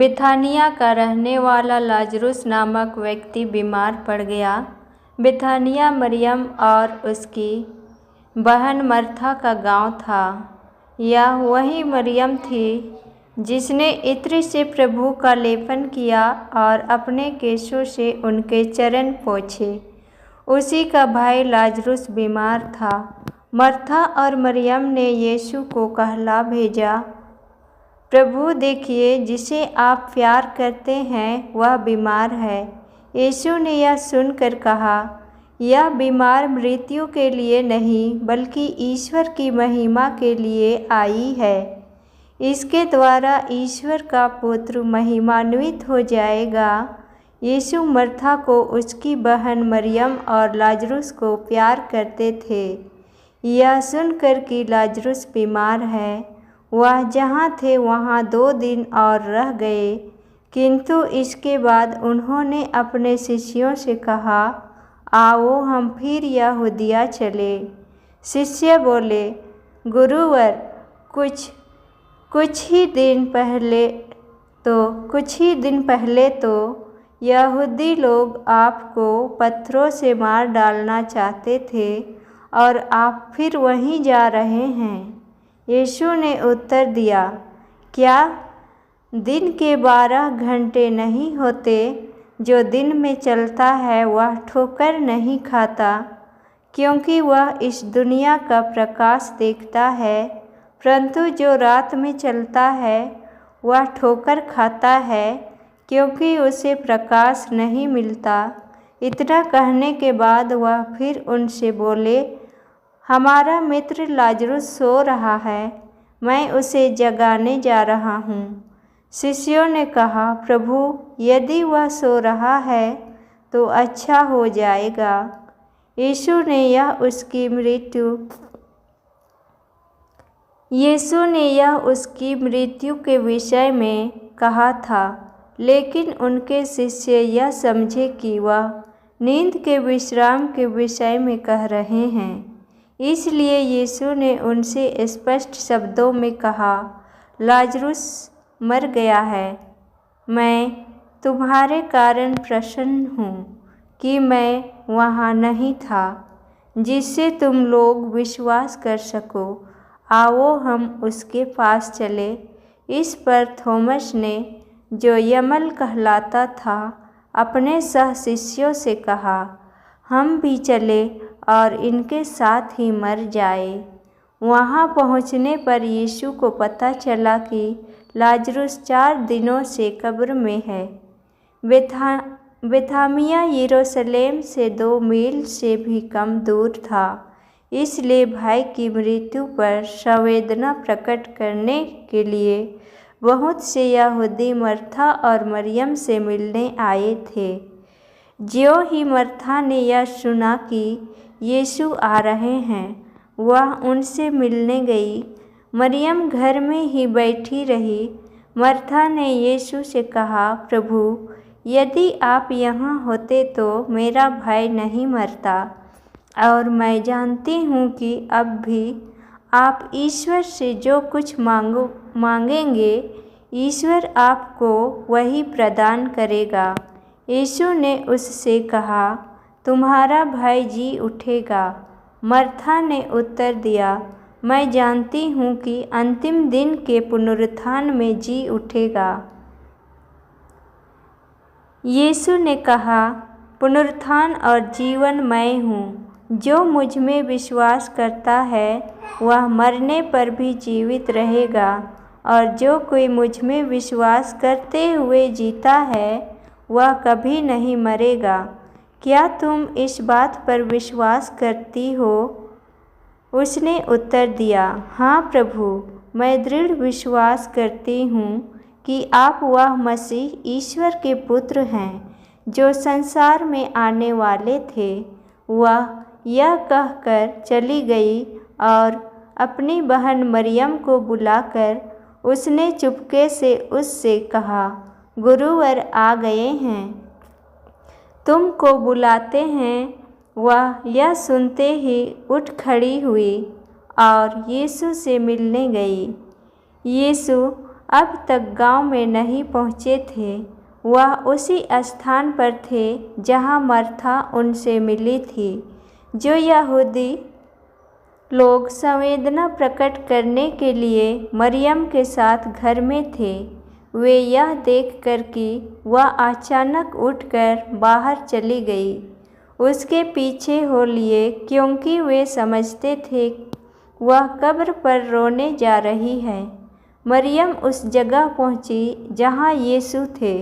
बिथानिया का रहने वाला लाजरुस नामक व्यक्ति बीमार पड़ गया। बिथानिया मरियम और उसकी बहन मर्था का गांव था। यह वही मरियम थी जिसने इत्र से प्रभु का लेपन किया और अपने केशों से उनके चरण पोंछे। उसी का भाई लाजरुस बीमार था। मर्था और मरियम ने यीशु को कहला भेजा, प्रभु देखिए, जिसे आप प्यार करते हैं वह बीमार है। यीशु ने यह सुनकर कहा, यह बीमार मृत्यु के लिए नहीं बल्कि ईश्वर की महिमा के लिए आई है। इसके द्वारा ईश्वर का पुत्र महिमान्वित हो जाएगा। यीशु मर्था को, उसकी बहन मरियम और लाजरुस को प्यार करते थे। यह सुनकर कि लाजरुस बीमार है, वह जहाँ थे वहाँ 2 दिन और रह गए। किंतु इसके बाद उन्होंने अपने शिष्यों से कहा, आओ हम फिर यहूदिया चले। शिष्य बोले, गुरुवर, कुछ ही दिन पहले तो यहूदी लोग आपको पत्थरों से मार डालना चाहते थे और आप फिर वहीं जा रहे हैं। यीशु ने उत्तर दिया, क्या दिन के 12 घंटे नहीं होते? जो दिन में चलता है वह ठोकर नहीं खाता, क्योंकि वह इस दुनिया का प्रकाश देखता है, परंतु जो रात में चलता है वह ठोकर खाता है, क्योंकि उसे प्रकाश नहीं मिलता। इतना कहने के बाद वह फिर उनसे बोले, हमारा मित्र लाजरुस सो रहा है, मैं उसे जगाने जा रहा हूँ। शिष्यों ने कहा, प्रभु, यदि वह सो रहा है तो अच्छा हो जाएगा। यीशु ने यह उसकी मृत्यु के विषय में कहा था, लेकिन उनके शिष्य यह समझे कि वह नींद के विश्राम के विषय में कह रहे हैं। इसलिए यीशु ने उनसे स्पष्ट शब्दों में कहा, लाजरुस मर गया है। मैं तुम्हारे कारण प्रसन्न हूँ कि मैं वहाँ नहीं था, जिससे तुम लोग विश्वास कर सको। आओ हम उसके पास चले। इस पर थोमस ने, जो यमल कहलाता था, अपने सह शिष्यों से कहा, हम भी चले और इनके साथ ही मर जाए। वहाँ पहुँचने पर यीशु को पता चला कि लाजरुस 4 दिनों से कब्र में है। बेथानिया यरूशलेम से 2 मील से भी कम दूर था। इसलिए भाई की मृत्यु पर संवेदना प्रकट करने के लिए बहुत से यहूदी मर्था और मरियम से मिलने आए थे। ज्यों ही मर्था ने यह सुना कि यीशु आ रहे हैं, वह उनसे मिलने गई। मरियम घर में ही बैठी रही। मर्था ने यीशु से कहा, प्रभु, यदि आप यहाँ होते तो मेरा भाई नहीं मरता। और मैं जानती हूँ कि अब भी आप ईश्वर से जो कुछ मांगेंगे, ईश्वर आपको वही प्रदान करेगा। यीशु ने उससे कहा, तुम्हारा भाई जी उठेगा। मर्था ने उत्तर दिया, मैं जानती हूँ कि अंतिम दिन के पुनरुत्थान में जी उठेगा। यीशु ने कहा, पुनरुत्थान और जीवन मैं हूँ। जो मुझ में विश्वास करता है वह मरने पर भी जीवित रहेगा, और जो कोई मुझ में विश्वास करते हुए जीता है वह कभी नहीं मरेगा। क्या तुम इस बात पर विश्वास करती हो? उसने उत्तर दिया, हाँ प्रभु, मैं दृढ़ विश्वास करती हूँ कि आप वह मसीह ईश्वर के पुत्र हैं जो संसार में आने वाले थे। वह यह कहकर चली गई और अपनी बहन मरियम को बुलाकर उसने चुपके से उससे कहा, गुरुवर आ गए हैं, तुमको बुलाते हैं। वह यह सुनते ही उठ खड़ी हुई और यीशु से मिलने गई। यीशु अब तक गांव में नहीं पहुँचे थे। वह उसी स्थान पर थे जहां मर्था उनसे मिली थी। जो यहूदी लोग संवेदना प्रकट करने के लिए मरियम के साथ घर में थे, वे यह देखकर कि वह अचानक उठकर बाहर चली गई, उसके पीछे हो लिए, क्योंकि वे समझते थे वह कब्र पर रोने जा रही है। मरियम उस जगह पहुंची जहां यीशु थे।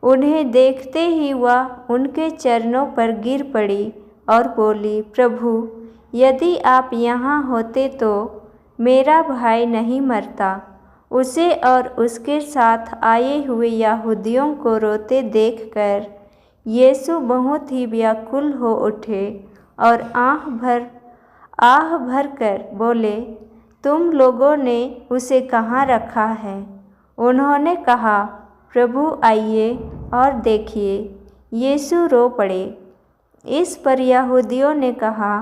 उन्हें देखते ही वह उनके चरणों पर गिर पड़ी और बोली, प्रभु, यदि आप यहाँ होते तो मेरा भाई नहीं मरता। उसे और उसके साथ आए हुए यहूदियों को रोते देखकर यीशु बहुत ही व्याकुल हो उठे और आह भर कर बोले, तुम लोगों ने उसे कहाँ रखा है? उन्होंने कहा, प्रभु आइए और देखिए। यीशु रो पड़े। इस पर यहूदियों ने कहा,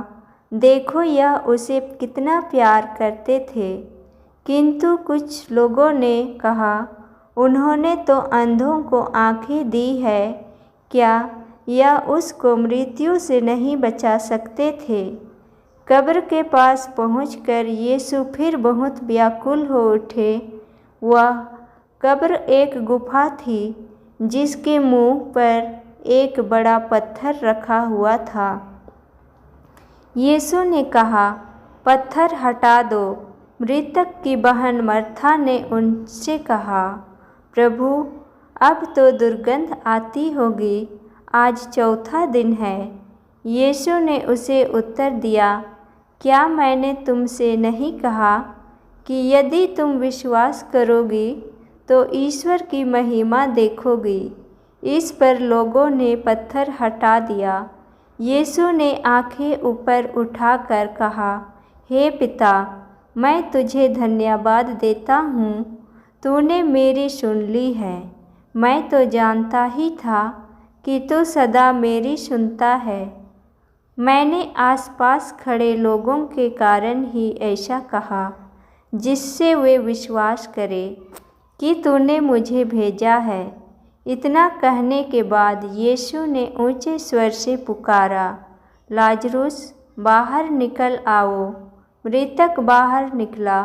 देखो यह उसे कितना प्यार करते थे। किंतु कुछ लोगों ने कहा, उन्होंने तो अंधों को आंखें दी है, क्या यह उसको मृत्यु से नहीं बचा सकते थे? कब्र के पास पहुंचकर यीशु फिर बहुत व्याकुल हो उठे। वह कब्र एक गुफा थी जिसके मुंह पर एक बड़ा पत्थर रखा हुआ था। यीशु ने कहा, पत्थर हटा दो। मृतक की बहन मर्था ने उनसे कहा, प्रभु, अब तो दुर्गंध आती होगी, आज चौथा दिन है। यीशु ने उसे उत्तर दिया, क्या मैंने तुमसे नहीं कहा कि यदि तुम विश्वास करोगी तो ईश्वर की महिमा देखोगी? इस पर लोगों ने पत्थर हटा दिया। यीशु ने आंखें ऊपर उठाकर कहा, हे पिता, मैं तुझे धन्यवाद देता हूँ, तूने मेरी सुन ली है। मैं तो जानता ही था कि तू सदा मेरी सुनता है। मैंने आसपास खड़े लोगों के कारण ही ऐसा कहा, जिससे वे विश्वास करें कि तूने मुझे भेजा है। इतना कहने के बाद यीशु ने ऊंचे स्वर से पुकारा, लाजरूस, बाहर निकल आओ। मृतक बाहर निकला।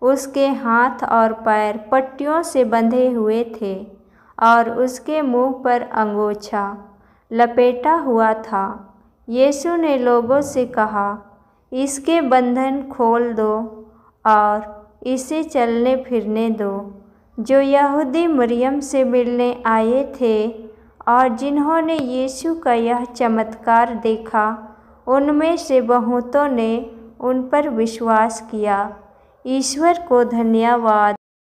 उसके हाथ और पैर पट्टियों से बंधे हुए थे और उसके मुंह पर अंगोछा लपेटा हुआ था। यीशु ने लोगों से कहा, इसके बंधन खोल दो और इसे चलने फिरने दो। जो यहूदी मरियम से मिलने आए थे और जिन्होंने यीशु का यह चमत्कार देखा, उनमें से बहुतों ने उन पर विश्वास किया। ईश्वर को धन्यवाद।